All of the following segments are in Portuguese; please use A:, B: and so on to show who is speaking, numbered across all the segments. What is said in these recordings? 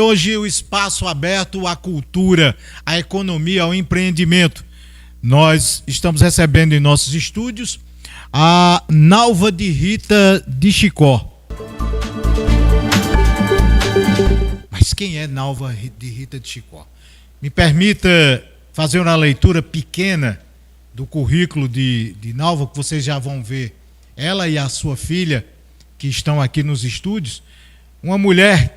A: Hoje o espaço aberto à cultura, à economia, ao empreendimento. Nós estamos recebendo em nossos estúdios a Nalva de Rita de Chicó. Mas quem é Nalva de Rita de Chicó? Me permita fazer uma leitura pequena do currículo de Nalva, que vocês já vão ver ela e a sua filha, que estão aqui nos estúdios. Uma mulher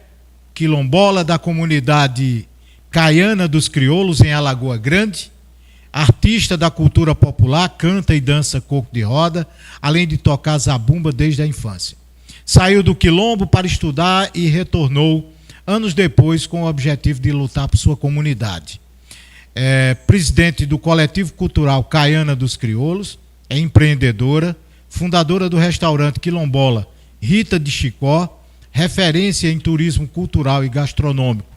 A: quilombola da comunidade Caiana dos Crioulos, em Alagoa Grande, artista da cultura popular, canta e dança coco de roda, além de tocar zabumba desde a infância. Saiu do quilombo para estudar e retornou anos depois com o objetivo de lutar por sua comunidade. É presidente do coletivo cultural Caiana dos Crioulos, é empreendedora, fundadora do restaurante quilombola Rita de Chicó, referência em turismo cultural e gastronômico.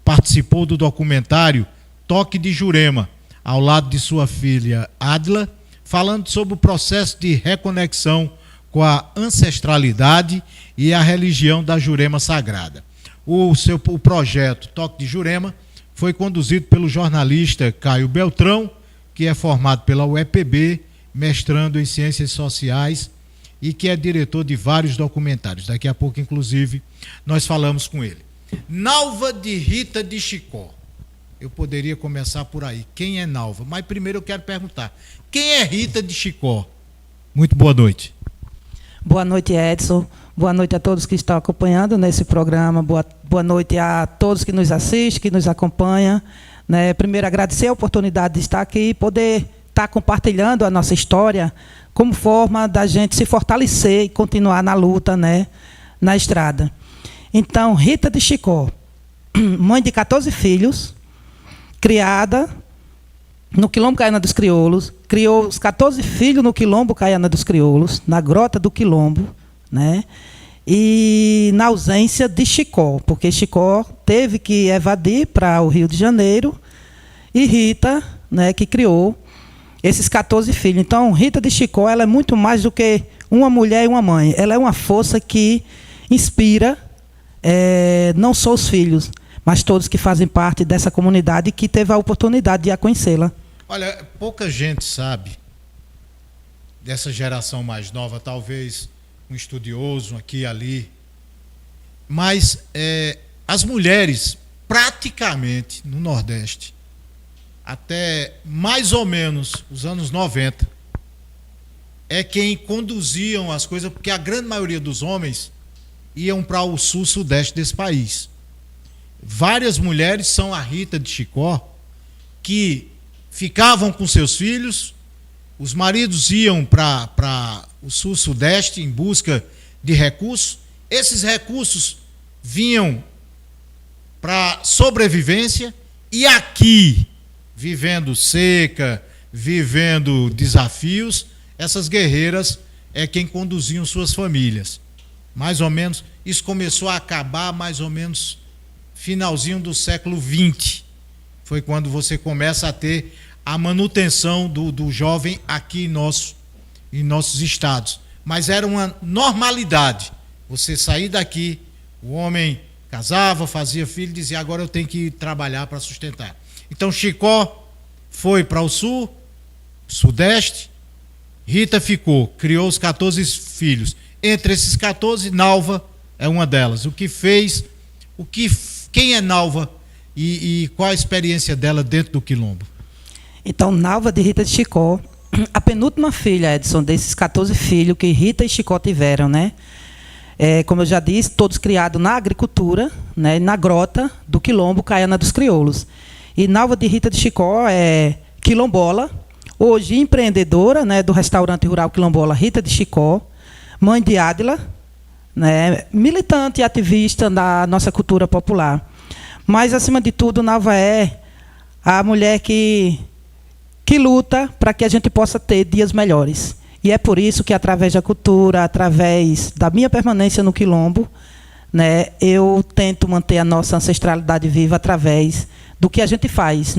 A: Participou do documentário Toque de Jurema, ao lado de sua filha Adla, falando sobre o processo de reconexão com a ancestralidade e a religião da Jurema Sagrada. O projeto Toque de Jurema foi conduzido pelo jornalista Caio Beltrão, que é formado pela UEPB, mestrando em Ciências Sociais, e que é diretor de vários documentários. Daqui a pouco, inclusive, nós falamos com ele. Nalva de Rita de Chicó. Eu poderia começar por aí. Quem é Nalva? Mas primeiro eu quero perguntar, quem é Rita de Chicó? Muito boa noite.
B: Boa noite, Edson. Boa noite a todos que estão acompanhando nesse programa. Boa noite a todos que nos assistem, que nos acompanham. Primeiro, agradecer a oportunidade de estar aqui e poder estar compartilhando a nossa história como forma da gente se fortalecer e continuar na luta, na estrada. Então, Rita de Chicó, mãe de 14 filhos, criada no Quilombo Caiana dos Crioulos, criou os 14 filhos no Quilombo Caiana dos Crioulos, na Grota do Quilombo, e na ausência de Chicó, porque Chicó teve que evadir para o Rio de Janeiro, e Rita, que criou esses 14 filhos. Então, Rita de Chicó, ela é muito mais do que uma mulher e uma mãe. Ela é uma força que inspira não só os filhos, mas todos que fazem parte dessa comunidade e que teve a oportunidade de a conhecê-la.
A: Olha, pouca gente sabe dessa geração mais nova, talvez um estudioso aqui e ali, mas as mulheres, praticamente, no Nordeste, até mais ou menos os anos 90, é quem conduziam as coisas, porque a grande maioria dos homens iam para o sul-sudeste desse país. Várias mulheres são a Rita de Chicó, que ficavam com seus filhos, os maridos iam para o sul-sudeste em busca de recursos, esses recursos vinham para sobrevivência, e aqui, vivendo seca, vivendo desafios, essas guerreiras é quem conduziam suas famílias. Mais ou menos, isso começou a acabar mais ou menos finalzinho do século XX. Foi quando você começa a ter a manutenção do jovem aqui em nossos estados. Mas era uma normalidade. Você sair daqui, o homem casava, fazia filho, dizia, agora eu tenho que trabalhar para sustentar. Então, Chicó foi para o sul, sudeste, Rita ficou, criou os 14 filhos. Entre esses 14, Nalva é uma delas. Quem é Nalva e qual a experiência dela dentro do quilombo?
B: Então, Nalva de Rita de Chicó, a penúltima filha, Edson, desses 14 filhos que Rita e Chicó tiveram, como eu já disse, todos criados na agricultura, na grota do Quilombo Caiana dos Crioulos. E Nalva de Rita de Chicó é quilombola, hoje empreendedora, do restaurante rural quilombola Rita de Chicó, mãe de Adla, militante e ativista da nossa cultura popular. Mas, acima de tudo, Nalva é a mulher que luta para que a gente possa ter dias melhores. E é por isso que, através da cultura, através da minha permanência no Quilombo, eu tento manter a nossa ancestralidade viva através do que a gente faz,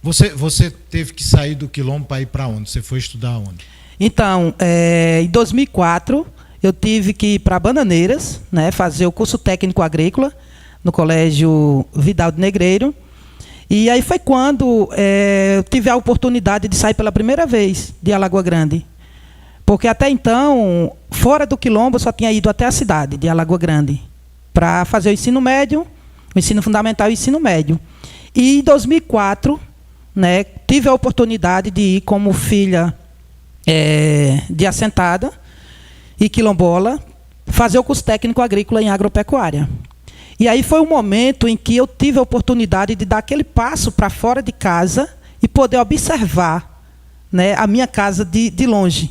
A: Você teve que sair do Quilombo para ir para onde? Você foi estudar onde?
B: Então, em 2004, eu tive que ir para Bananeiras, fazer o curso técnico agrícola, no Colégio Vidal de Negreiro. E aí foi quando eu tive a oportunidade de sair pela primeira vez de Alagoa Grande. Porque até então, fora do Quilombo, eu só tinha ido até a cidade de Alagoa Grande para fazer o ensino médio, o ensino fundamental e o ensino médio. E em 2004, né, tive a oportunidade de ir como filha de assentada e quilombola, fazer o curso técnico agrícola em agropecuária. E aí foi um momento em que eu tive a oportunidade de dar aquele passo para fora de casa e poder observar, né, a minha casa de longe.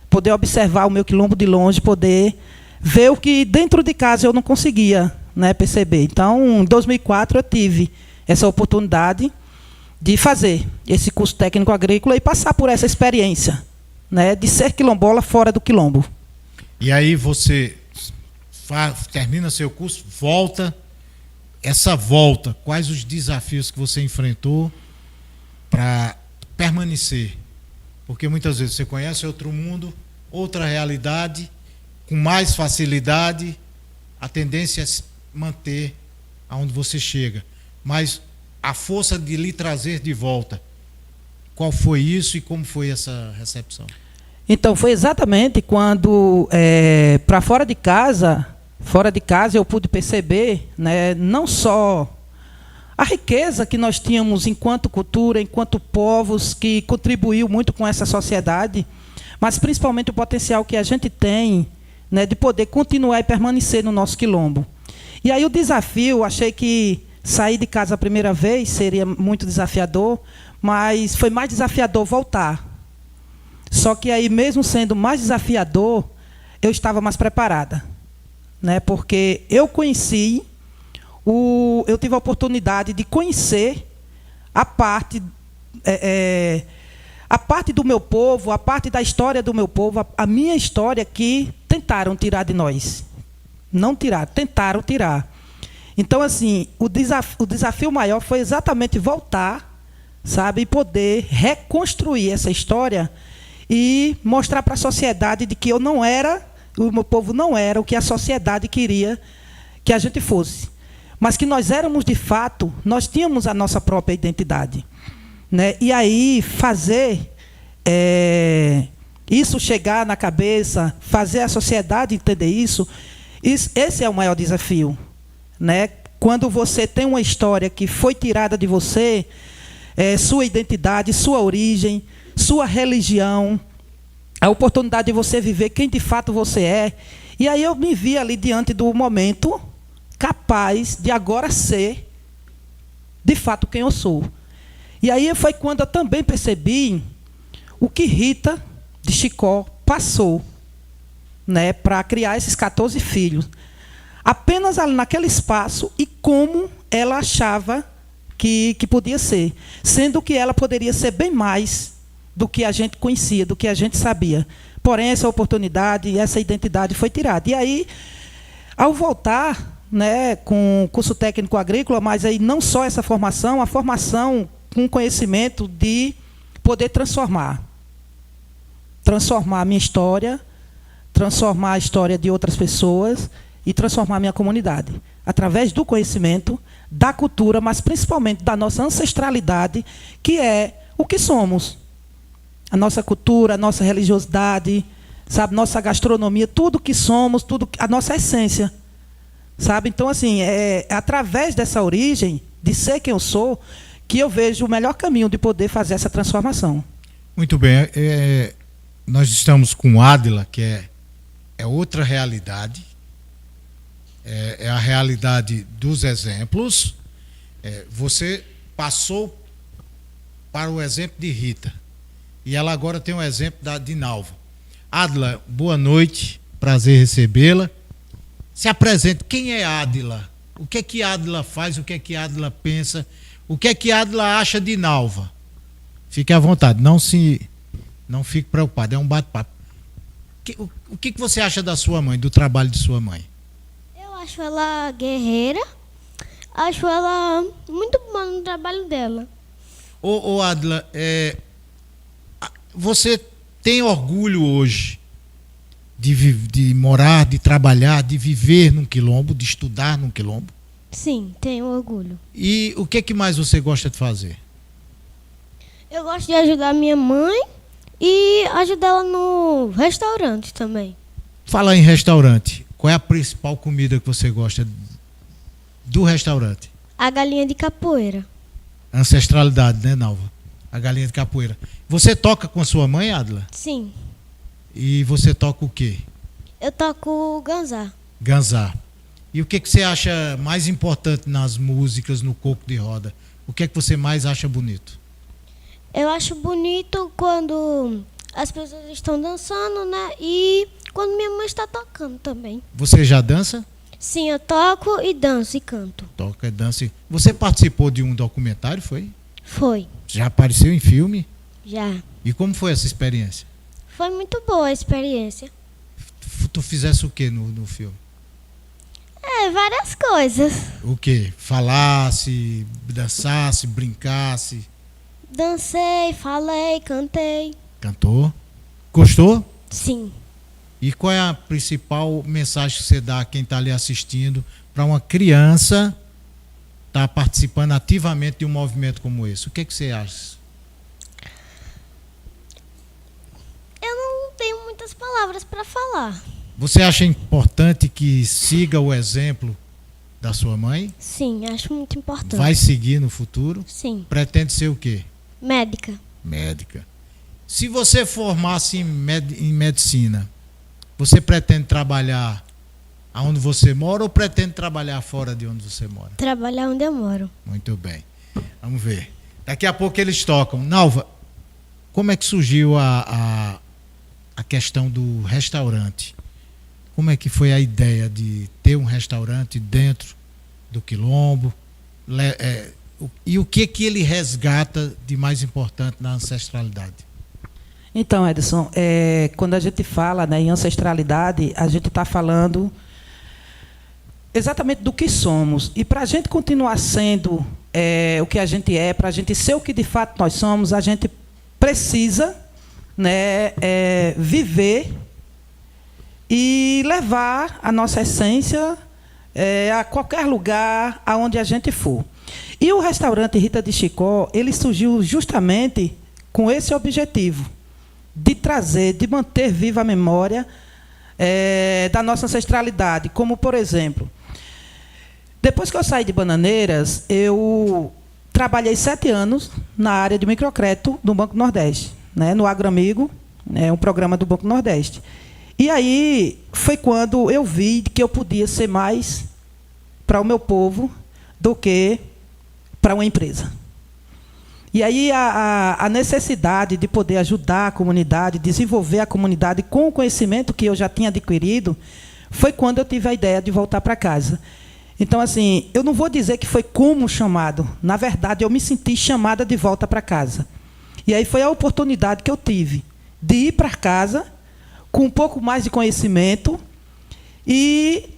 B: Poder observar o meu quilombo de longe, poder ver o que dentro de casa eu não conseguia, né, perceber. Então, em 2004, eu tive essa oportunidade de fazer esse curso técnico agrícola e passar por essa experiência, né, de ser quilombola fora do quilombo.
A: E aí você termina seu curso, volta. Essa volta, quais os desafios que você enfrentou para permanecer? Porque muitas vezes você conhece outro mundo, outra realidade, com mais facilidade, a tendência é se manter aonde você chega. Mas a força de lhe trazer de volta, qual foi isso e como foi essa recepção?
B: Então, foi exatamente quando, para fora de casa, eu pude perceber, né, não só a riqueza que nós tínhamos enquanto cultura, enquanto povos, que contribuiu muito com essa sociedade, mas principalmente o potencial que a gente tem, né, de poder continuar e permanecer no nosso quilombo. E aí o desafio, achei que sair de casa a primeira vez seria muito desafiador, mas foi mais desafiador voltar. Só que aí, mesmo sendo mais desafiador, eu estava mais preparada, né, porque eu tive a oportunidade de conhecer a parte do meu povo, a parte da história do meu povo, a minha história, que tentaram tirar de nós. Não tirar, tentaram tirar. Então, assim, o desafio maior foi exatamente voltar, sabe, e poder reconstruir essa história e mostrar para a sociedade de que o meu povo não era o que a sociedade queria que a gente fosse. Mas que nós éramos, de fato, nós tínhamos a nossa própria identidade, né? E aí fazer isso chegar na cabeça, fazer a sociedade entender isso, esse é o maior desafio, né? Quando você tem uma história que foi tirada de você, sua identidade, sua origem, sua religião, a oportunidade de você viver quem de fato você é. E aí eu me vi ali diante do momento capaz de agora ser de fato quem eu sou. E aí foi quando eu também percebi o que Rita de Chicó passou, né, para criar esses 14 filhos. Apenas ali naquele espaço, e como ela achava que podia ser. Sendo que ela poderia ser bem mais do que a gente conhecia, do que a gente sabia. Porém, essa oportunidade e essa identidade foi tirada. E aí, ao voltar, né, com o curso técnico agrícola, mas aí não só essa formação, a formação com conhecimento de poder transformar a minha história, transformar a história de outras pessoas e transformar a minha comunidade, através do conhecimento, da cultura, mas principalmente da nossa ancestralidade, que é o que somos. A nossa cultura, a nossa religiosidade, sabe, nossa gastronomia, tudo que somos, tudo, a nossa essência. Sabe? Então, assim, é através dessa origem, de ser quem eu sou, que eu vejo o melhor caminho de poder fazer essa transformação.
A: Muito bem. Nós estamos com Adila, que é outra realidade. É a realidade dos exemplos. Você passou para o exemplo de Rita. E ela agora tem um exemplo de Nalva. Adila, boa noite. Prazer recebê-la. Se apresente. Quem é Adila? O que é que Adila faz? O que é que Adila pensa? O que é que Adila acha de Nalva? Fique à vontade. Não fique preocupado. É um bate-papo. O que você acha da sua mãe, do trabalho de sua mãe?
C: Eu acho ela guerreira. Acho ela muito boa no trabalho dela.
A: Ô Adila, você tem orgulho hoje de morar, de trabalhar, de viver num quilombo, de estudar num quilombo?
C: Sim, tenho orgulho.
A: E o que mais você gosta de fazer?
C: Eu gosto de ajudar minha mãe e ajudar ela no restaurante também.
A: Falar em restaurante, qual é a principal comida que você gosta do restaurante?
C: A galinha de capoeira.
A: Ancestralidade, né, Nalva? A galinha de capoeira. Você toca com a sua mãe, Adla?
C: Sim,
A: E você toca o quê?
C: eu toco ganzá.
A: Ganzá. E o que você acha mais importante nas músicas, no coco de roda? O que você mais acha bonito?
C: Eu acho bonito quando as pessoas estão dançando, né? E quando minha mãe está tocando também.
A: Você já dança?
C: Sim, eu toco e danço e canto.
A: Toca, dança. Você participou de um documentário, foi?
C: Foi,
A: Já apareceu em filme?
C: já.
A: E como foi essa experiência?
C: Foi muito boa a experiência.
A: Tu fizesse o que no filme?
C: Várias coisas.
A: O que? Falasse, dançasse, brincasse,
C: Dancei, falei, cantei.
A: cantou? Gostou?
C: Sim.
A: E qual é a principal mensagem que você dá a quem está ali assistindo para uma criança estar participando ativamente de um movimento como esse? O que você acha?
C: Eu não tenho muitas palavras para falar.
A: Você acha importante que siga o exemplo da sua mãe?
C: Sim, acho muito importante.
A: Vai seguir no futuro?
C: Sim.
A: Pretende ser o quê?
C: Médica.
A: Médica. Se você formasse em medicina, você pretende trabalhar aonde você mora ou pretende trabalhar fora de onde você mora?
C: Trabalhar onde eu moro.
A: Muito bem. Vamos ver. Daqui a pouco eles tocam. Nalva, como é que surgiu a questão do restaurante? Como é que foi a ideia de ter um restaurante dentro do Quilombo? E o que ele resgata de mais importante na ancestralidade?
B: Então, Edson, quando a gente fala, né, em ancestralidade, a gente está falando exatamente do que somos. E para a gente continuar sendo o que a gente é, para a gente ser o que de fato nós somos, a gente precisa, né, viver e levar a nossa essência a qualquer lugar aonde a gente for. E o restaurante Rita de Chicó, ele surgiu justamente com esse objetivo, de trazer, de manter viva a memória da nossa ancestralidade. Como, por exemplo, depois que eu saí de Bananeiras, eu trabalhei 7 anos na área de microcrédito do Banco do Nordeste, né, no AgroAmigo, um programa do Banco do Nordeste. E aí foi quando eu vi que eu podia ser mais para o meu povo do que para uma empresa. E aí a necessidade de poder ajudar a comunidade, desenvolver a comunidade com o conhecimento que eu já tinha adquirido, foi quando eu tive a ideia de voltar para casa. Então, assim, eu não vou dizer que foi como chamado. Na verdade, eu me senti chamada de volta para casa. E aí foi a oportunidade que eu tive de ir para casa com um pouco mais de conhecimento e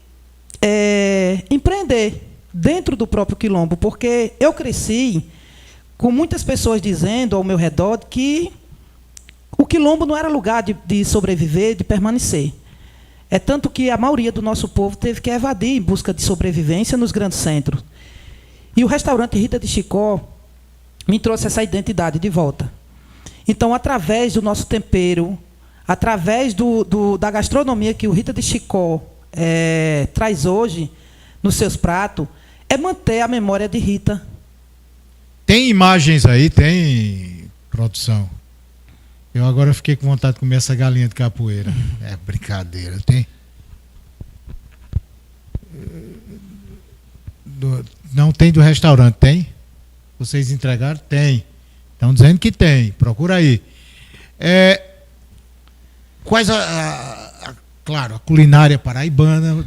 B: empreender dentro do próprio Quilombo, porque eu cresci com muitas pessoas dizendo ao meu redor que o Quilombo não era lugar de sobreviver, de permanecer. É tanto que a maioria do nosso povo teve que evadir em busca de sobrevivência nos grandes centros. E o restaurante Rita de Chicó me trouxe essa identidade de volta. Então, através do nosso tempero, através da gastronomia que o Rita de Chicó traz hoje nos seus pratos, é manter a memória de Rita.
A: Tem imagens aí, tem, produção? Eu agora fiquei com vontade de comer essa galinha de capoeira. É brincadeira, tem? Não tem do restaurante, tem? Vocês entregaram? Tem. Estão dizendo que tem, procura aí. Quais claro, a culinária paraibana,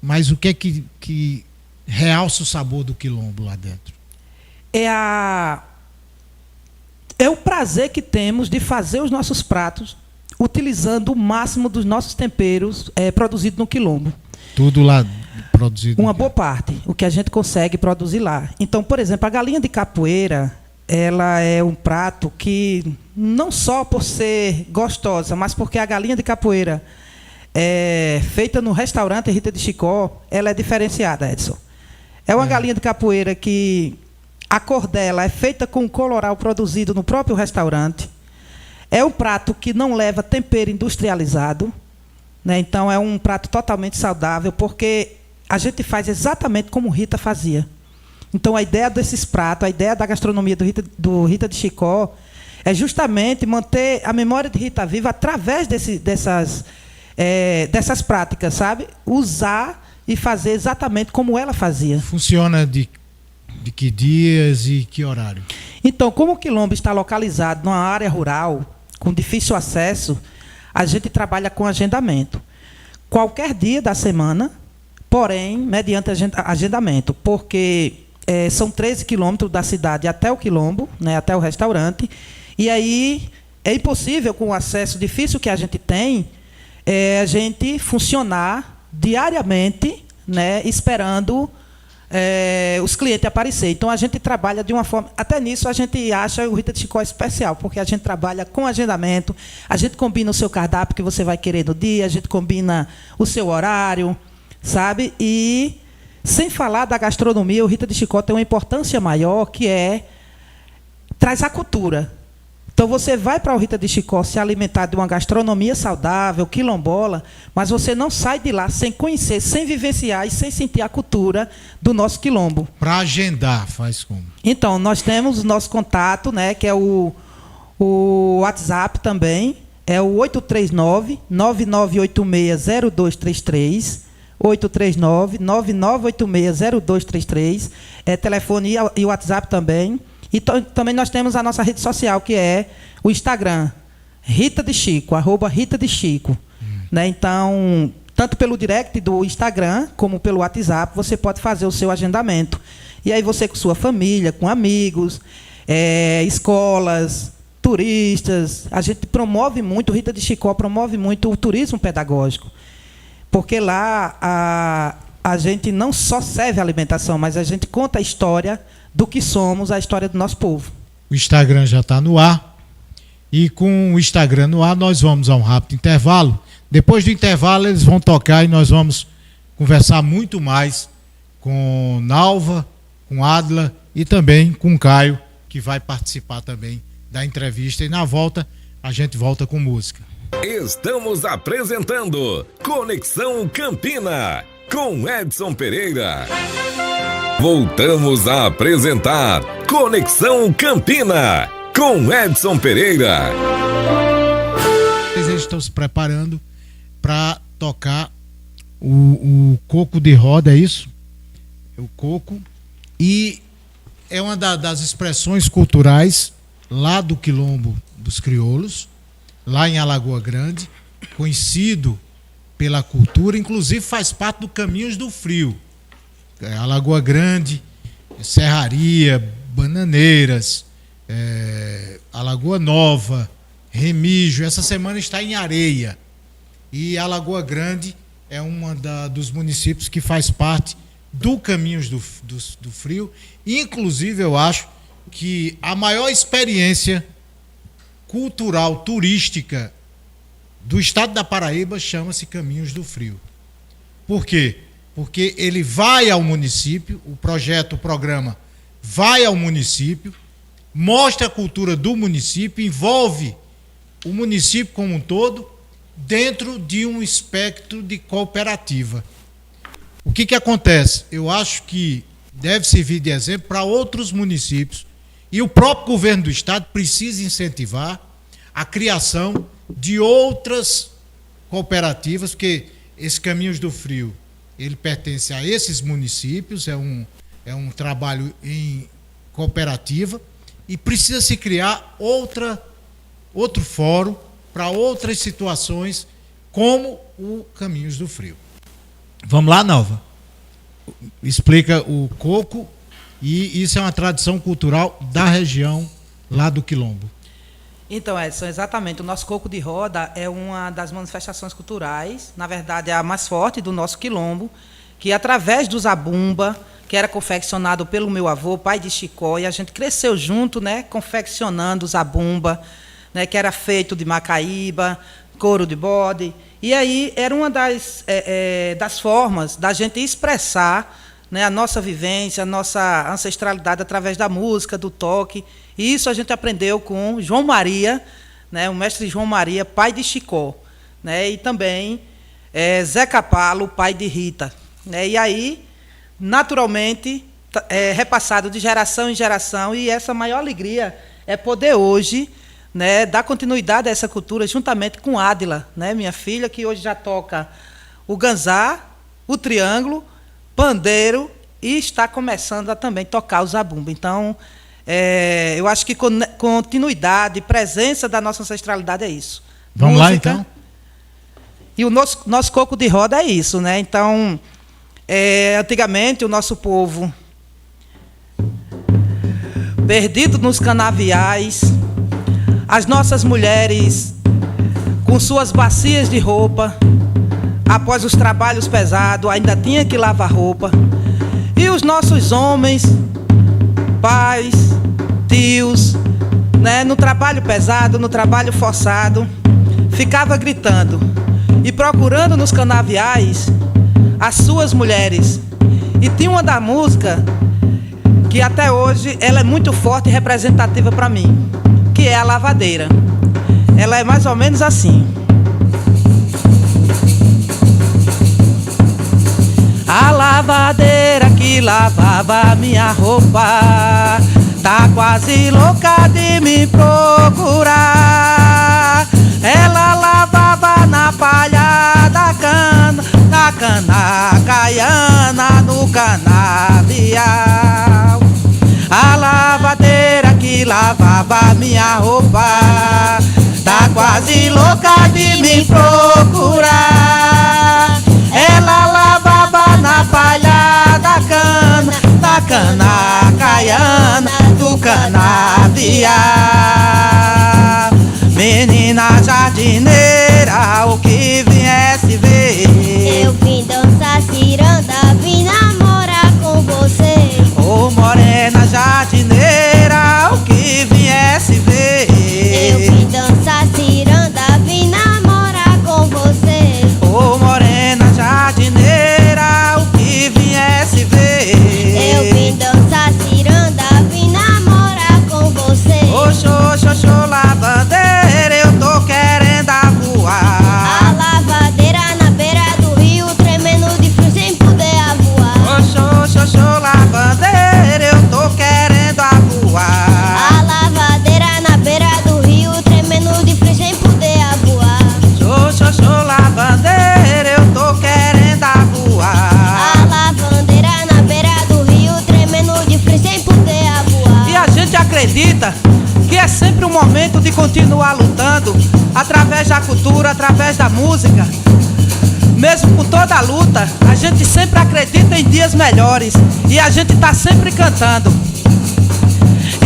A: mas o que é que realça o sabor do Quilombo lá dentro? É o prazer que temos de fazer os nossos pratos utilizando o máximo dos nossos temperos produzidos no Quilombo. Tudo lá produzido?
B: Uma boa parte, o que a gente consegue produzir lá. Então, por exemplo, a galinha de capoeira, ela é um prato que, não só por ser gostosa, mas porque a galinha de capoeira feita no restaurante Rita de Chicó, ela é diferenciada, Edson. É uma galinha de capoeira que a cor dela é feita com coloral produzido no próprio restaurante. É um prato que não leva tempero industrializado, né? Então, é um prato totalmente saudável, porque a gente faz exatamente como Rita fazia. Então, a ideia desses pratos, a ideia da gastronomia do Rita de Chicó, é justamente manter a memória de Rita viva através dessas práticas, sabe? Usar e fazer exatamente como ela fazia.
A: Funciona de que dias e que horário?
B: Então, como o Quilombo está localizado numa área rural, com difícil acesso, a gente trabalha com agendamento. Qualquer dia da semana, porém, mediante agendamento, porque são 13 quilômetros da cidade até o Quilombo, né, até o restaurante, e aí é impossível, com o acesso difícil que a gente tem, a gente funcionar diariamente, né, esperando os clientes aparecer. Então, a gente trabalha de uma forma... Até nisso, a gente acha o Rita de Chicó especial, porque a gente trabalha com agendamento, a gente combina o seu cardápio que você vai querer no dia, a gente combina o seu horário, sabe? E, sem falar da gastronomia, o Rita de Chicó tem uma importância maior, que traz a cultura. Então, você vai para o Rita de Chicó se alimentar de uma gastronomia saudável, quilombola, mas você não sai de lá sem conhecer, sem vivenciar e sem sentir a cultura do nosso quilombo.
A: Para agendar, faz como?
B: Então, nós temos o nosso contato, né, que é o WhatsApp também, é o 839-9986-0233, 839-9986-0233, telefone e o WhatsApp também. E também nós temos a nossa rede social, que é o Instagram, Rita de Chico, @Rita de Chico. Né? Então, tanto pelo direct do Instagram, como pelo WhatsApp, você pode fazer o seu agendamento. E aí você com sua família, com amigos, escolas, turistas. A gente promove muito, o Rita de Chicó promove muito o turismo pedagógico. Porque lá a gente não só serve alimentação, mas a gente conta a história do que somos, a história do nosso povo.
A: O Instagram já está no ar. E com o Instagram no ar, nós vamos a um rápido intervalo. Depois do intervalo, eles vão tocar e nós vamos conversar muito mais com Nalva, com Adla e também com Caio, que vai participar também da entrevista. E na volta, a gente volta com música.
D: Estamos apresentando Conexão Campina, com Edson Pereira. Voltamos a apresentar Conexão Campina, com Edson Pereira.
A: Eles estão se preparando para tocar o coco de roda, é isso? O coco. E é uma das expressões culturais lá do Quilombo dos Crioulos, lá em Alagoa Grande, conhecido pela cultura, inclusive faz parte do Caminhos do Frio. Alagoa Grande, Serraria, Bananeiras, Alagoa Nova, Remígio. Essa semana está em Areia. E Alagoa Grande é uma dos municípios que faz parte do Caminhos do Frio. Inclusive, eu acho que a maior experiência cultural, turística do estado da Paraíba chama-se Caminhos do Frio. Por quê? Porque ele vai ao município, o programa vai ao município, mostra a cultura do município, envolve o município como um todo dentro de um espectro de cooperativa. O que acontece? Eu acho que deve servir de exemplo para outros municípios e o próprio governo do estado precisa incentivar a criação de outras cooperativas, porque esse Caminhos do Frio ele pertence a esses municípios, é um trabalho em cooperativa e precisa se criar outro fórum para outras situações como o Caminhos do Frio. Vamos lá, Nalva? Explica o coco, e isso é uma tradição cultural da região lá do Quilombo.
B: Então, Edson, exatamente. O nosso coco de roda é uma das manifestações culturais, na verdade, é a mais forte do nosso quilombo, que através do zabumba, que era confeccionado pelo meu avô, pai de Chicó, e a gente cresceu junto, né, confeccionando o zabumba, né, que era feito de macaíba, couro de bode. E aí era uma das formas da gente expressar, né, a nossa vivência, a nossa ancestralidade através da música, do toque. E isso a gente aprendeu com João Maria, né, o mestre João Maria, pai de Chicó, né, e também Zé Capalo, pai de Rita. Né, e aí, naturalmente, repassado de geração em geração, e essa maior alegria é poder hoje, né, dar continuidade a essa cultura juntamente com Ádila, né, minha filha, que hoje já toca o ganzá, o triângulo, pandeiro, e está começando a também tocar o zabumba. Então, eu acho que continuidade, presença da nossa ancestralidade é isso.
A: Vamos lá, então?
B: E o nosso coco de roda é isso, né? Então, antigamente, o nosso povo, perdido nos canaviais, as nossas mulheres com suas bacias de roupa, após os trabalhos pesados, ainda tinha que lavar roupa. E os nossos homens, pais, tios, né, no trabalho pesado, no trabalho forçado, ficava gritando e procurando nos canaviais as suas mulheres. E tinha uma da música que até hoje ela é muito forte e representativa para mim, que é a lavadeira. Ela é mais ou menos assim. A lavadeira que lavava minha roupa tá quase louca de me procurar. Ela lavava na palha da cana caiana, no canavial. A lavadeira que lavava minha roupa tá quase louca de me procurar. Ela lavava na palha da cana caiana, do canavial. Menina jardineira, o que viesse ver,
C: eu vim dançar ciranda, vim namorar com você.
B: Ô morena jardineira, o que viesse ver,
C: eu vim dançar ciranda, vim namorar com você.
B: Ô morena jardineira, o que viesse ver,
C: eu vim dançar ciranda, vim namorar com você.
B: Oxô, lavadeira, eu tô querendo voar.
C: A lavadeira na beira do rio, tremendo de frio sem poder voar.
B: Oxô, lavadeira, eu tô querendo voar.
C: A lavadeira na beira do rio, tremendo de frio sem poder voar.
B: Oxô, lavadeira, eu tô querendo voar.
C: A lavadeira na beira do rio, tremendo de frio sem poder voar.
B: E a gente acredita que é sempre um momento de continuar lutando, através da cultura, através da música. Mesmo com toda a luta, a gente sempre acredita em dias melhores, e a gente tá sempre cantando.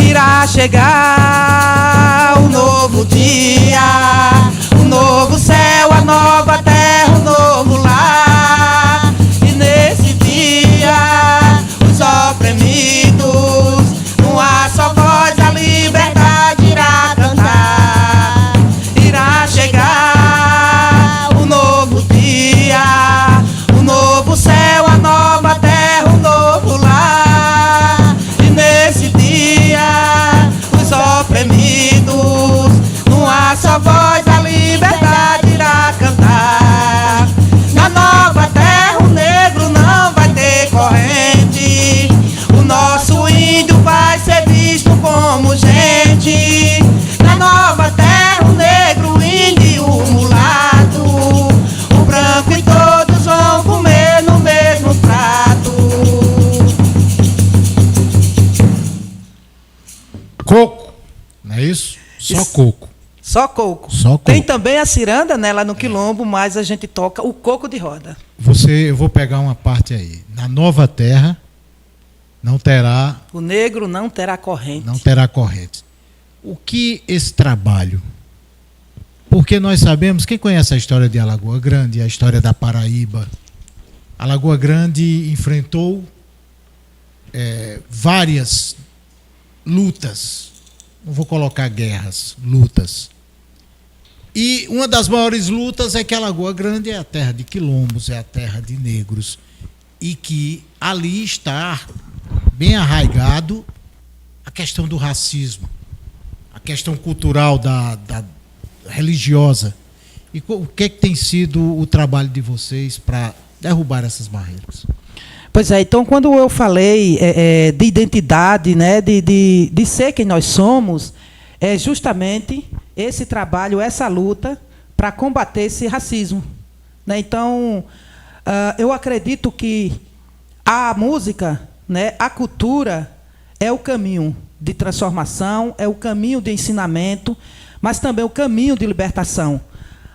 B: Irá chegar um novo dia, um novo céu, a nova terra, um novo lar. E nesse dia, os oprimidos, numa só voz, a liberdade irá cantar. Irá chegar um novo dia, um novo céu, a nova terra, um novo lar. E nesse dia, os oprimidos, numa só voz, a liberdade irá cantar. Na nova terra, o negro não vai ter corrente, o nosso índio vai ser visto como gente. Na nova terra, o negro, o índio e o mulato, o branco e todos vão comer no mesmo prato.
A: Coco, não é isso? Só
B: Isso.
A: coco.
B: Só coco.
A: Só coco.
B: Tem também a ciranda, né, lá no Quilombo, mas a gente toca o coco de roda.
A: Eu vou pegar uma parte aí. Na nova terra não terá
B: O negro não terá corrente.
A: corrente. O que esse trabalho? Porque nós sabemos, quem conhece a história de Alagoa Grande, a história da Paraíba, Alagoa Grande enfrentou várias lutas, não vou colocar guerras, lutas. E uma das maiores lutas é que Alagoa Grande é a terra de quilombos, é a terra de negros. e que ali está bem arraigado a questão do racismo, a questão cultural da religiosa. E o que é que tem sido o trabalho de vocês para derrubar essas barreiras?
B: Pois é, então quando eu falei de identidade, né, de ser quem nós somos, é justamente esse trabalho, essa luta para combater esse racismo, né? Então, eu acredito que a música, né, a cultura é o caminho de transformação, é o caminho de ensinamento, mas também o caminho de libertação.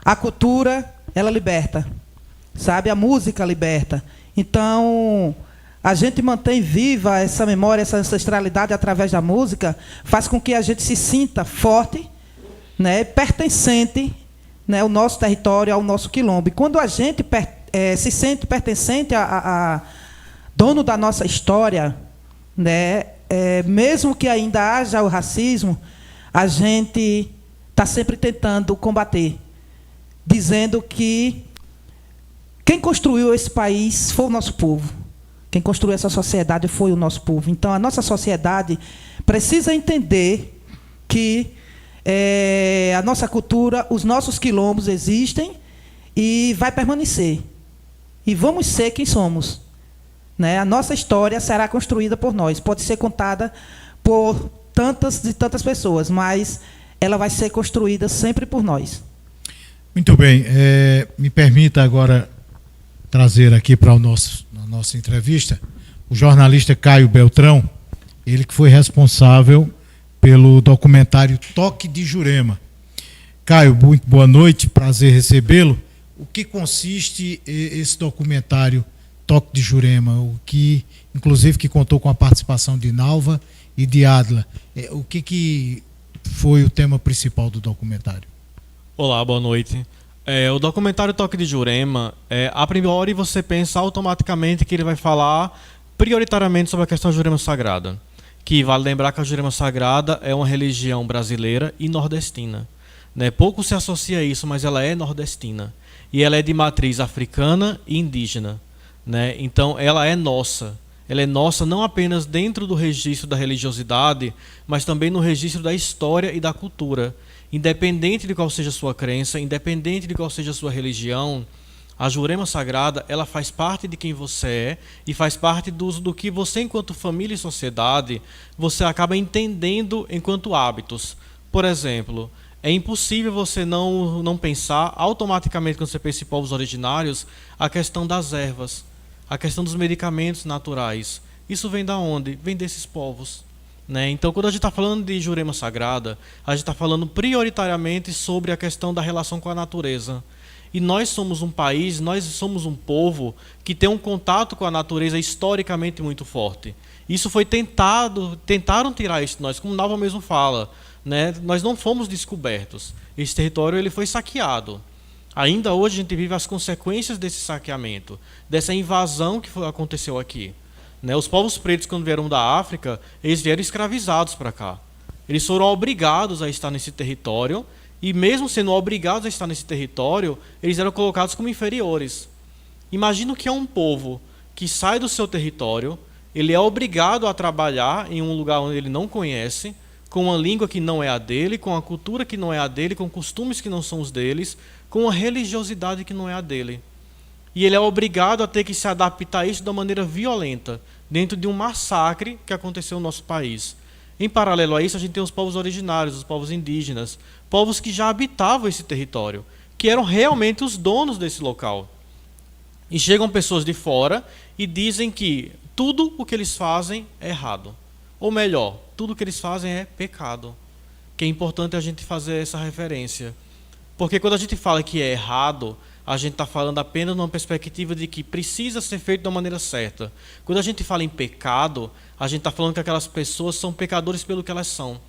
B: A cultura, ela liberta, sabe? A música liberta. Então, a gente mantém viva essa memória, essa ancestralidade através da música, faz com que a gente se sinta forte, né, pertencente, né, ao nosso território, ao nosso quilombo. E quando a gente se sente pertencente a dono da nossa história, né, mesmo que ainda haja o racismo, a gente está sempre tentando combater, dizendo que quem construiu esse país foi o nosso povo. Quem construiu essa sociedade foi o nosso povo. Então, a nossa sociedade precisa entender que a nossa cultura, os nossos quilombos existem e vai permanecer. E vamos ser quem somos, né? A nossa história será construída por nós. Pode ser contada por tantas e tantas pessoas, mas ela vai ser construída sempre por nós.
A: Muito bem. Me permita agora trazer aqui para a nossa entrevista o jornalista Caio Beltrão, ele que foi responsável pelo documentário Toque de Jurema. Caio, muito boa noite, prazer recebê-lo. O que consiste esse documentário Toque de Jurema, o que, inclusive, que contou com a participação de Nalva e de Adla? O que foi o tema principal do documentário?
E: Olá, boa noite. O documentário Toque de Jurema, a priori você pensa automaticamente que ele vai falar prioritariamente sobre a questão da Jurema Sagrada. Que vale lembrar que a Jurema Sagrada é uma religião brasileira e nordestina, né? Pouco se associa a isso, mas ela é nordestina. E ela é de matriz africana e indígena, né? Então ela é nossa. Ela é nossa não apenas dentro do registro da religiosidade, mas também no registro da história e da cultura. Independente de qual seja a sua crença, independente de qual seja a sua religião, a Jurema Sagrada, ela faz parte de quem você é e faz parte do que você, enquanto família e sociedade, você acaba entendendo enquanto hábitos. Por exemplo, é impossível você não pensar automaticamente, quando você pensa em povos originários, a questão das ervas, a questão dos medicamentos naturais. Isso vem da onde? Vem desses povos, né? Então, quando a gente está falando de Jurema Sagrada, a gente está falando prioritariamente sobre a questão da relação com a natureza. E nós somos um país, nós somos um povo que tem um contato com a natureza historicamente muito forte. Isso foi tentaram tirar isso de nós, como Nalva mesmo fala, né? Nós não fomos descobertos. Esse território ele foi saqueado. Ainda hoje a gente vive as consequências desse saqueamento, dessa invasão que aconteceu aqui, né? Os povos pretos, quando vieram da África, eles vieram escravizados para cá. Eles foram obrigados a estar nesse território. E mesmo sendo obrigados a estar nesse território, eles eram colocados como inferiores. Imagina o que é um povo que sai do seu território, ele é obrigado a trabalhar em um lugar onde ele não conhece, com uma língua que não é a dele, com uma cultura que não é a dele, com costumes que não são os deles, com uma religiosidade que não é a dele. E ele é obrigado a ter que se adaptar a isso de uma maneira violenta, dentro de um massacre que aconteceu no nosso país. Em paralelo a isso, a gente tem os povos originários, os povos indígenas, povos que já habitavam esse território, que eram realmente os donos desse local. E chegam pessoas de fora e dizem que tudo o que eles fazem é errado. Ou melhor, tudo o que eles fazem é pecado. Que é importante a gente fazer essa referência. Porque quando a gente fala que é errado, a gente está falando apenas numa perspectiva de que precisa ser feito da maneira certa. Quando a gente fala em pecado, a gente está falando que aquelas pessoas são pecadores pelo que elas são,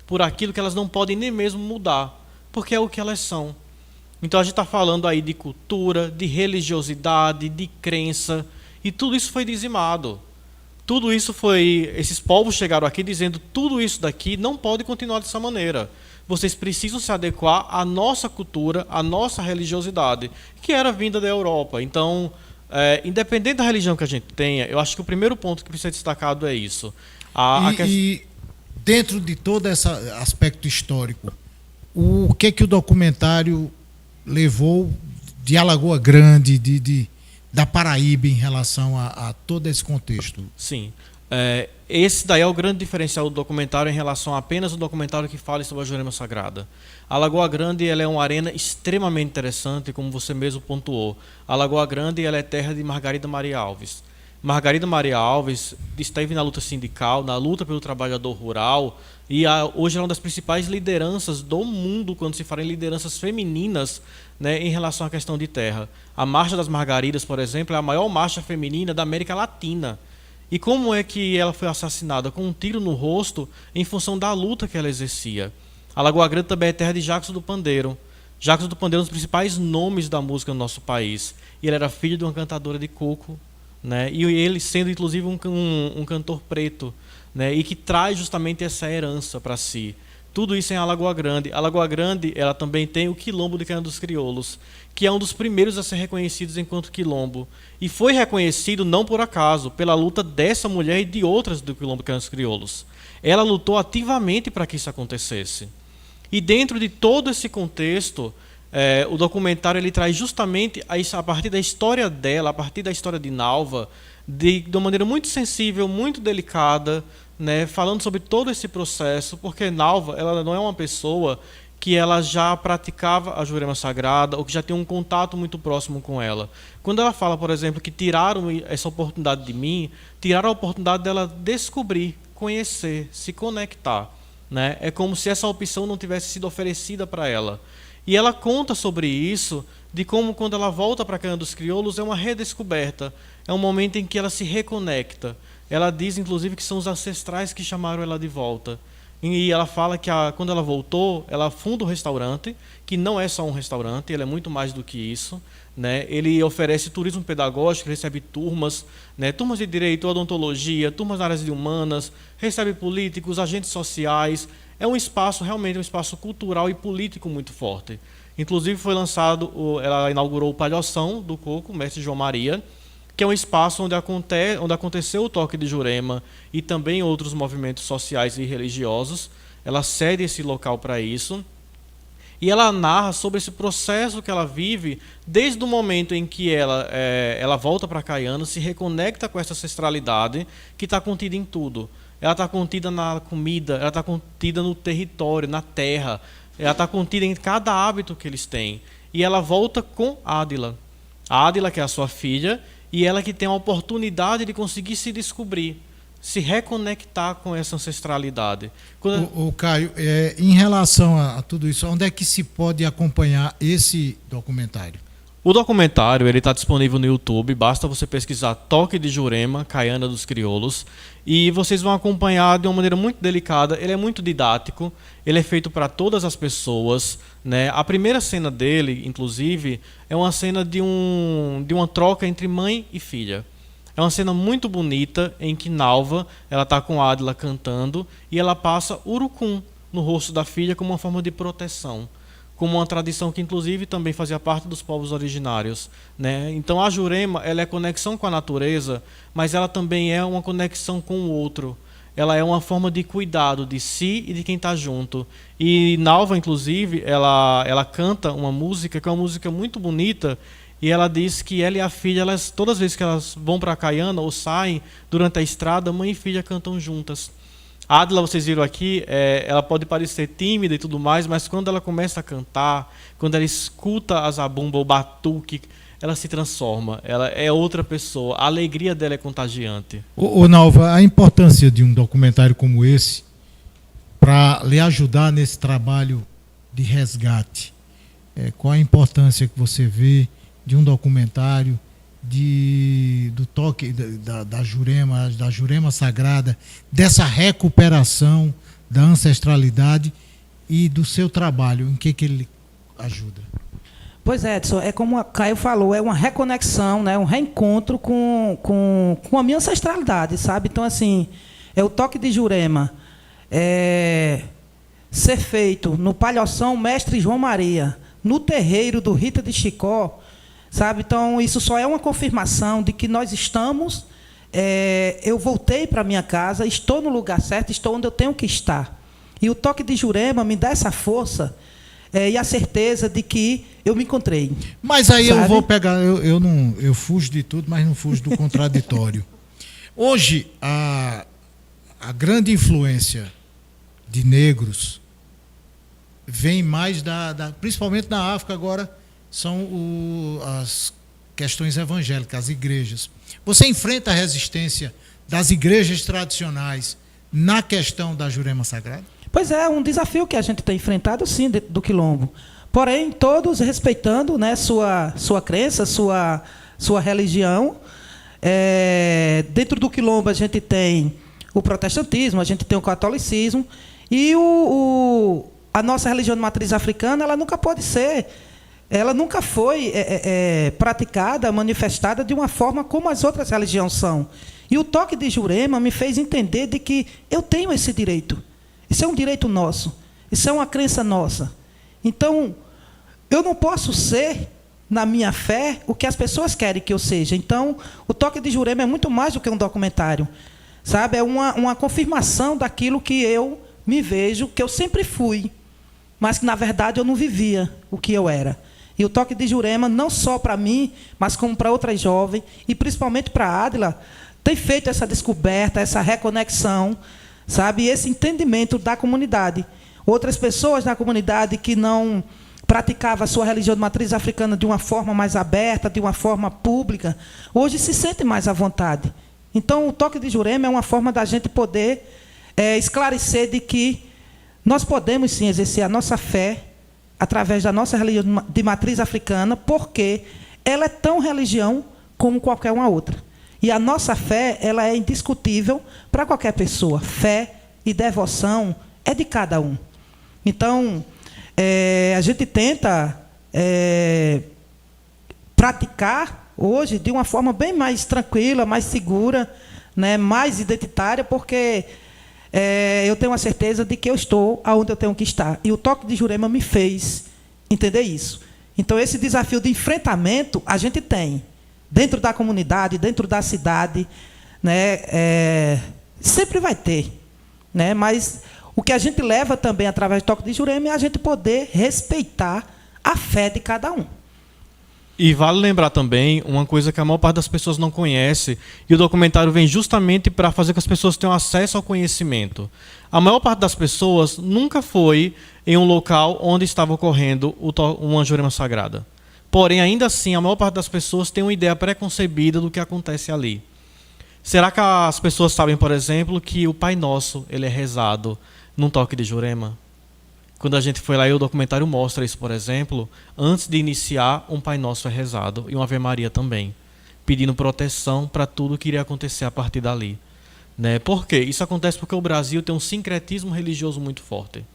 E: por aquilo que elas não podem nem mesmo mudar, porque é o que elas são. Então a gente está falando aí de cultura, de religiosidade, de crença, e tudo isso foi dizimado. Tudo isso foi... Esses povos chegaram aqui dizendo tudo isso daqui não pode continuar dessa maneira. Vocês precisam se adequar à nossa cultura, à nossa religiosidade, que era vinda da Europa. Então, Independente da religião que a gente tenha, eu acho que o primeiro ponto que precisa ser destacado é isso.
A: E dentro de todo esse aspecto histórico, o que o documentário levou de Alagoa Grande, da Paraíba em relação a todo esse contexto?
E: Sim. Esse daí é o grande diferencial do documentário em relação a apenas um documentário que fale sobre a Jurema Sagrada. A Lagoa Grande ela é uma arena extremamente interessante, como você mesmo pontuou. A Lagoa Grande ela é terra de Margarida Maria Alves. Margarida Maria Alves esteve na luta sindical, na luta pelo trabalhador rural, e hoje é uma das principais lideranças do mundo quando se fala em lideranças femininas, né, em relação à questão de terra. A Marcha das Margaridas, por exemplo, é a maior marcha feminina da América Latina. E como é que ela foi assassinada? Com um tiro no rosto em função da luta que ela exercia. A Lagoa Grande também é terra de Jacques do Pandeiro. Jacques do Pandeiro é um dos principais nomes da música no nosso país. E ele era filho de uma cantadora de coco, né? E ele sendo inclusive um cantor preto, né? E que traz justamente essa herança para si. Tudo isso em Alagoa Grande. A Alagoa Grande ela também tem o Quilombo de Cana dos Crioulos, que é um dos primeiros a ser reconhecidos enquanto quilombo. E foi reconhecido não por acaso, pela luta dessa mulher e de outras do Quilombo de Cana dos Crioulos. Ela lutou ativamente para que isso acontecesse. E dentro de todo esse contexto, o documentário ele traz justamente, a partir da história dela, a partir da história de Nalva, de uma maneira muito sensível, muito delicada, né, falando sobre todo esse processo, porque Nalva ela não é uma pessoa que ela já praticava a Jurema Sagrada ou que já tem um contato muito próximo com ela. Quando ela fala, por exemplo, que tiraram essa oportunidade de mim, tiraram a oportunidade dela descobrir, conhecer, se conectar, né? É como se essa opção não tivesse sido oferecida para ela. E ela conta sobre isso, de como quando ela volta para a Cana dos Crioulos é uma redescoberta, é um momento em que ela se reconecta. Ela diz, inclusive, que são os ancestrais que chamaram ela de volta. E ela fala que quando ela voltou, ela funda um restaurante, que não é só um restaurante, ele é muito mais do que isso, né? Ele oferece turismo pedagógico, recebe turmas, né? Turmas de direito, odontologia, turmas na área de humanas, recebe políticos, agentes sociais. É um espaço, realmente um espaço cultural e político muito forte. Inclusive foi lançado, ela inaugurou o Palhoção do Coco, mestre João Maria, que é um espaço onde aconteceu o toque de Jurema e também outros movimentos sociais e religiosos. Ela cede esse local para isso. E ela narra sobre esse processo que ela vive desde o momento em que ela volta para Caiana, se reconecta com essa ancestralidade que está contida em tudo. Ela está contida na comida, ela está contida no território, na terra. Ela está contida em cada hábito que eles têm. E ela volta com Ádila. A Ádila, que é a sua filha, e ela que tem a oportunidade de conseguir se descobrir, se reconectar com essa ancestralidade.
A: O Caio, em relação a tudo isso, onde é que se pode acompanhar esse documentário?
E: O documentário está disponível no YouTube, basta você pesquisar Toque de Jurema, Caiana dos Crioulos, e vocês vão acompanhar de uma maneira muito delicada. Ele é muito didático, ele é feito para todas as pessoas, né? A primeira cena dele, inclusive, é uma cena de uma troca entre mãe e filha. É uma cena muito bonita em que Nalva está com Ádila cantando e ela passa urucum no rosto da filha como uma forma de proteção, como uma tradição que inclusive também fazia parte dos povos originários, né? Então a Jurema ela é conexão com a natureza, mas ela também é uma conexão com o outro. Ela é uma forma de cuidado de si e de quem está junto. E Nalva, inclusive, ela canta uma música que é uma música muito bonita, e ela diz que ela e a filha, todas as vezes que elas vão para Caiana ou saem durante a estrada, mãe e filha cantam juntas. A Ádila, vocês viram aqui, ela pode parecer tímida e tudo mais, mas quando ela começa a cantar, quando ela escuta a zabumba, o batuque, ela se transforma, ela é outra pessoa, a alegria dela é contagiante.
A: Ô Nalva, a importância de um documentário como esse para lhe ajudar nesse trabalho de resgate, qual a importância que você vê de um documentário do toque da Jurema Sagrada, dessa recuperação da ancestralidade e do seu trabalho, em que ele ajuda?
B: Pois é, Edson, é como a Caio falou, é uma reconexão, né, um reencontro com a minha ancestralidade, sabe? Então, assim, o toque de Jurema ser feito no Palhoção Mestre João Maria, no terreiro do Rita de Chicó, sabe? Então, isso só é uma confirmação de que nós estamos... eu voltei para minha casa, estou no lugar certo, estou onde eu tenho que estar. E o toque de Jurema me dá essa força e a certeza de que eu me encontrei.
A: Mas aí
B: sabe?
A: eu vou pegar, eu fujo de tudo, mas não fujo do contraditório. Hoje, a grande influência de negros vem mais principalmente na África agora, são as questões evangélicas, as igrejas. Você enfrenta a resistência das igrejas tradicionais na questão da Jurema Sagrada?
B: Pois é, um desafio que a gente tem enfrentado, sim, dentro do Quilombo. Porém, todos respeitando, né, sua crença, sua religião. Dentro do Quilombo a gente tem o protestantismo, a gente tem o catolicismo, e a nossa religião de matriz africana, ela nunca pode ser... ela nunca foi praticada, manifestada de uma forma como as outras religiões são. E o toque de Jurema me fez entender de que eu tenho esse direito. Isso é um direito nosso. Isso é uma crença nossa. Então, eu não posso ser, na minha fé, o que as pessoas querem que eu seja. Então, o toque de Jurema é muito mais do que um documentário. Sabe? É uma confirmação daquilo que eu me vejo, que eu sempre fui, mas que, na verdade, eu não vivia o que eu era. E o toque de Jurema, não só para mim, mas como para outras jovens, e principalmente para a Adila, tem feito essa descoberta, essa reconexão, sabe? E esse entendimento da comunidade. Outras pessoas da comunidade que não praticavam a sua religião de matriz africana de uma forma mais aberta, de uma forma pública, hoje se sentem mais à vontade. Então, o toque de Jurema é uma forma da gente poder esclarecer de que nós podemos, sim, exercer a nossa fé através da nossa religião de matriz africana, porque ela é tão religião como qualquer uma outra. E a nossa fé, ela é indiscutível para qualquer pessoa. Fé e devoção é de cada um. Então, a gente tenta praticar hoje de uma forma bem mais tranquila, mais segura, né, mais identitária, porque eu tenho a certeza de que eu estou onde eu tenho que estar. E o toque de Jurema me fez entender isso. Então, esse desafio de enfrentamento a gente tem. Dentro da comunidade, dentro da cidade, né, sempre vai ter. Né, mas o que a gente leva também através do toque de Jurema é a gente poder respeitar a fé de cada um.
E: E vale lembrar também uma coisa que a maior parte das pessoas não conhece, e o documentário vem justamente para fazer com que as pessoas tenham acesso ao conhecimento. A maior parte das pessoas nunca foi em um local onde estava ocorrendo uma Jurema Sagrada. Porém, ainda assim, a maior parte das pessoas tem uma ideia preconcebida do que acontece ali. Será que as pessoas sabem, por exemplo, que o Pai Nosso ele é rezado num toque de Jurema? Quando a gente foi lá e o documentário mostra isso, por exemplo, antes de iniciar, um Pai Nosso é rezado e uma Ave Maria também, pedindo proteção para tudo que iria acontecer a partir dali. Né? Por quê? Isso acontece porque o Brasil tem um sincretismo religioso muito forte.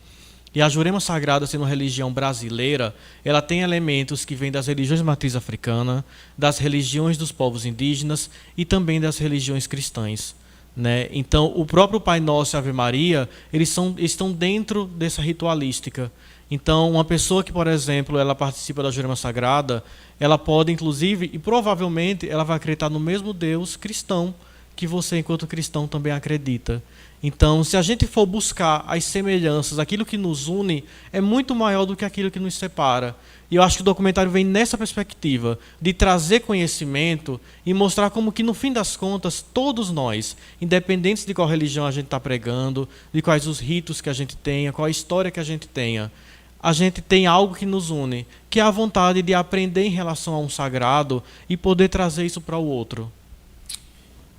E: E a Jurema Sagrada, sendo uma religião brasileira, ela tem elementos que vêm das religiões de matriz africana, das religiões dos povos indígenas e também das religiões cristãs. Né? Então, o próprio Pai Nosso e a Ave Maria, eles estão dentro dessa ritualística. Então, uma pessoa que, por exemplo, ela participa da Jurema Sagrada, ela pode, inclusive, e provavelmente, ela vai acreditar no mesmo Deus cristão que você, enquanto cristão, também acredita. Então, se a gente for buscar as semelhanças, aquilo que nos une é muito maior do que aquilo que nos separa. E eu acho que o documentário vem nessa perspectiva, de trazer conhecimento e mostrar como que, no fim das contas, todos nós, independentes de qual religião a gente está pregando, de quais os ritos que a gente tenha, qual a história que a gente tem algo que nos une, que é a vontade de aprender em relação a um sagrado e poder trazer isso para o outro.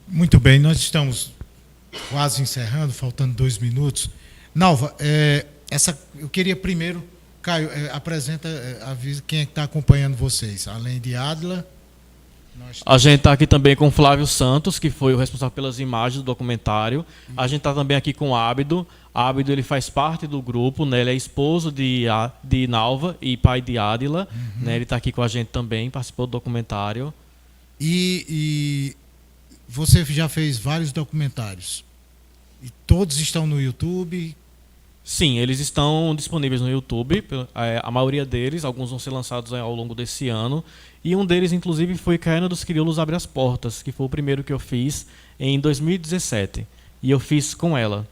A: Muito bem, nós estamos quase encerrando, faltando 2 minutos. Nalva, eu queria primeiro, Caio, apresenta, avisa quem é que está acompanhando vocês, além de Adila.
E: A gente está aqui também com o Flávio Santos, que foi o responsável pelas imagens do documentário. A gente está também aqui com o Ábido. Ábido, ele faz parte do grupo, né? Ele é esposo de Nalva e pai de Adila. Né? Ele está aqui com a gente também, participou do documentário.
A: E você já fez vários documentários. E todos estão no YouTube.
E: Sim, eles estão disponíveis no YouTube, a maioria deles, alguns vão ser lançados ao longo desse ano, e um deles, inclusive, foi Caiana dos Crioulos Abre as Portas, que foi o primeiro que eu fiz em 2017, e eu fiz com ela.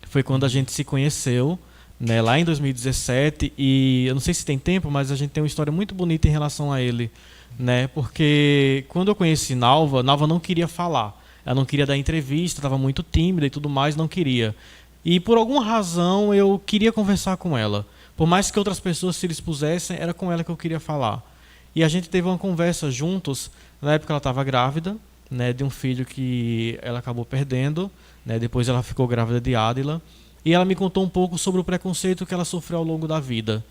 E: Foi quando a gente se conheceu, né, lá em 2017, e eu não sei se tem tempo, mas a gente tem uma história muito bonita em relação a ele, né, porque quando eu conheci Nalva não queria falar, ela não queria dar entrevista, estava muito tímida e tudo mais, não queria. E por alguma razão eu queria conversar com ela. Por mais que outras pessoas se dispusessem, era com ela que eu queria falar. E a gente teve uma conversa juntos. Na época ela estava grávida, né, de um filho que ela acabou perdendo, né, depois ela ficou grávida de Ádila. E ela me contou um pouco sobre o preconceito que ela sofreu ao longo da vida,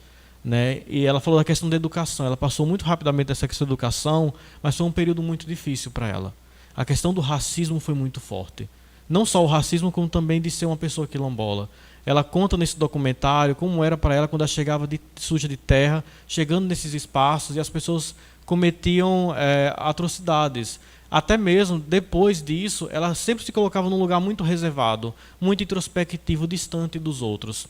E: né? E ela falou da questão da educação. Ela passou muito rapidamente essa questão da educação, mas foi um período muito difícil para ela. A questão do racismo foi muito forte. Não só o racismo, como também de ser uma pessoa quilombola. Ela conta nesse documentário como era para ela quando ela chegava suja de terra, chegando nesses espaços, e as pessoas cometiam atrocidades. Até mesmo, depois disso, ela sempre se colocava num lugar muito reservado, muito introspectivo, distante dos outros.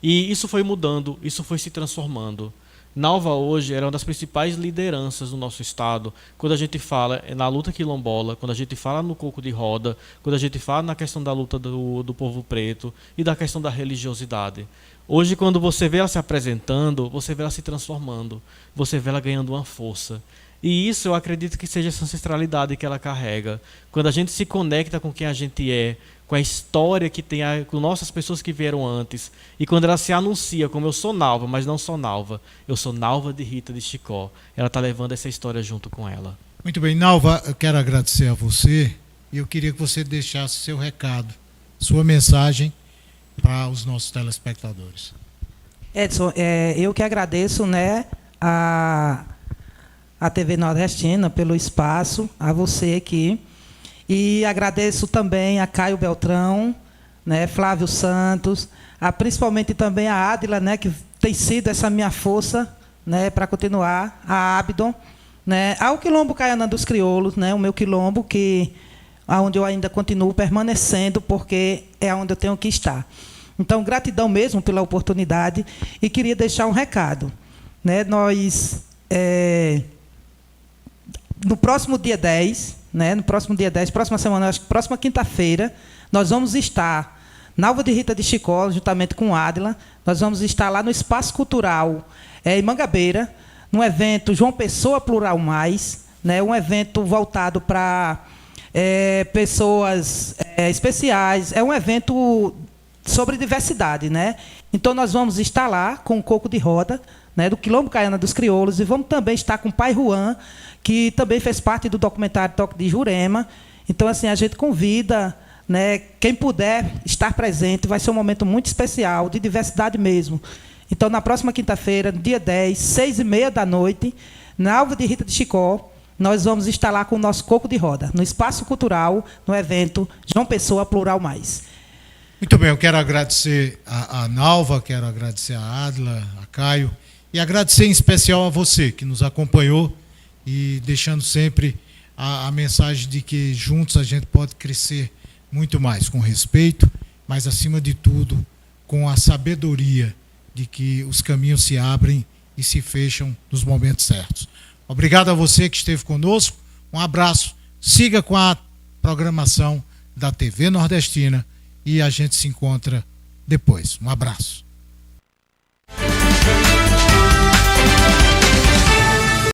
E: E isso foi mudando, isso foi se transformando. Nalva hoje era uma das principais lideranças do nosso estado, quando a gente fala na luta quilombola, quando a gente fala no coco de roda, quando a gente fala na questão da luta do povo preto e da questão da religiosidade. Hoje, quando você vê ela se apresentando, você vê ela se transformando, você vê ela ganhando uma força. E isso eu acredito que seja essa ancestralidade que ela carrega. Quando a gente se conecta com quem a gente é, com a história que tem, com nossas pessoas que vieram antes, e quando ela se anuncia como eu sou Nalva, mas não sou Nalva, eu sou Nalva de Rita de Chicó, ela está levando essa história junto com ela.
A: Muito bem, Nalva, eu quero agradecer a você e eu queria que você deixasse seu recado, sua mensagem para os nossos telespectadores.
B: Edson, eu que agradeço, né, a TV Nordestina pelo espaço, a você aqui. E agradeço também a Caio Beltrão, né, Flávio Santos, principalmente também a Ádila, né, que tem sido essa minha força, né, para continuar, a Abdon, né, ao Quilombo Caiana dos Crioulos, né, o meu quilombo, onde eu ainda continuo permanecendo, porque é onde eu tenho que estar. Então, gratidão mesmo pela oportunidade, e queria deixar um recado. Né, nós, no próximo dia 10, próxima semana, acho que próxima quinta-feira, nós vamos estar na Alva de Rita de Chicó, juntamente com Ádila. Nós vamos estar lá no Espaço Cultural em Mangabeira, no evento João Pessoa Plural Mais, né, um evento voltado para pessoas especiais. É um evento sobre diversidade, né? Então, nós vamos estar lá com o Coco de Roda, né, do Quilombo Caiana dos Crioulos, e vamos também estar com o Pai Juan, que também fez parte do documentário Toque de Jurema. Então, assim, a gente convida, né, quem puder estar presente, vai ser um momento muito especial, de diversidade mesmo. Então, na próxima quinta-feira, dia 10, 6h30 da noite, na Alva de Rita de Chicó, nós vamos estar lá com o nosso Coco de Roda, no Espaço Cultural, no evento João Pessoa Plural Mais.
A: Muito bem, eu quero agradecer a Nalva, quero agradecer a Ádila, a Caio, e agradecer em especial a você que nos acompanhou, e deixando sempre a mensagem de que juntos a gente pode crescer muito mais, com respeito, mas acima de tudo com a sabedoria de que os caminhos se abrem e se fecham nos momentos certos. Obrigado a você que esteve conosco, um abraço, siga com a programação da TV Nordestina e a gente se encontra depois. Um abraço.